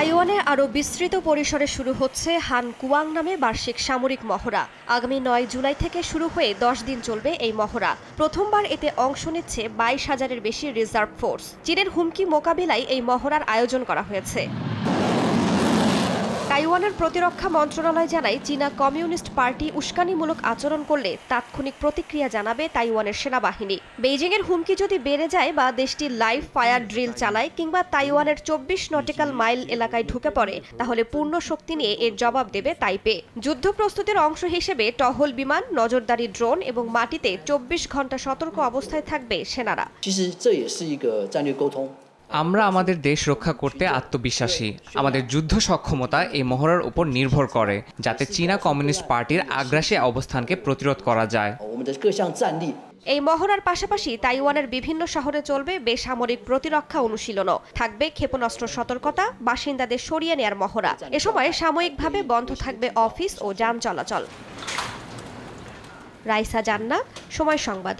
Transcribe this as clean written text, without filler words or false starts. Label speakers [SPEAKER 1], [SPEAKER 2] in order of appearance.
[SPEAKER 1] তাইওয়ানে আরও বিস্তৃত পরিসরে শুরু হচ্ছে হান কুয়াং নামে বার্ষিক সামরিক মহড়া। আগামী ৯ জুলাই থেকে শুরু হয়ে ১০ দিন চলবে এই মহড়া। প্রথমবার এতে অংশ নিচ্ছে ২২,০০০-এর বেশি রিজার্ভ ফোর্স। চীনের হুমকি মোকাবিলায় এই মহড়ার আয়োজন করা হয়েছে। তাইওয়ানের প্রতিরক্ষা মন্ত্রণালয় জানায়, চীনা কমিউনিস্ট পার্টি উস্কানিমূলক আচরণ করলে তাৎক্ষণিক প্রতিক্রিয়া জানাবে তাইওয়ানের সেনাবাহিনী। বেইজিংয়ের হুমকি যদি বেড়ে যায় বা দেশটি লাইভ ফায়ার ড্রিল চালায় কিংবা তাইওয়ানের ২৪ নটিক্যাল মাইল এলাকায় ঢুকে পড়ে, তাহলে পূর্ণ শক্তি নিয়ে এর জবাব দেবে তাইপে। যুদ্ধ প্রস্তুতির অংশ হিসেবে টহল বিমান, নজরদারি ড্রোন এবং মাটিতে ২৪ ঘণ্টা সতর্ক অবস্থায় থাকবে সেনারা।
[SPEAKER 2] আমরা আমাদের দেশ রক্ষা করতে আত্মবিশ্বাসী। আমাদের যুদ্ধ সক্ষমতা এই মহড়ার উপর নির্ভর করে, যাতে চীনা কমিউনিস্ট পার্টির আগ্রাসী অবস্থানকে প্রতিরোধ করা যায়।
[SPEAKER 1] এই মহড়ার পাশাপাশি তাইওয়ানের বিভিন্ন শহরে চলবে বেসামরিক প্রতিরক্ষা অনুশীলনও। থাকবে ক্ষেপণাস্ত্র সতর্কতা, বাসিন্দাদের সরিয়ে নেয়ার মহড়া। এ সময় সাময়িকভাবে বন্ধ থাকবে অফিস ও যান চলাচল। রাইসা জান্নাত, সময় সংবাদ।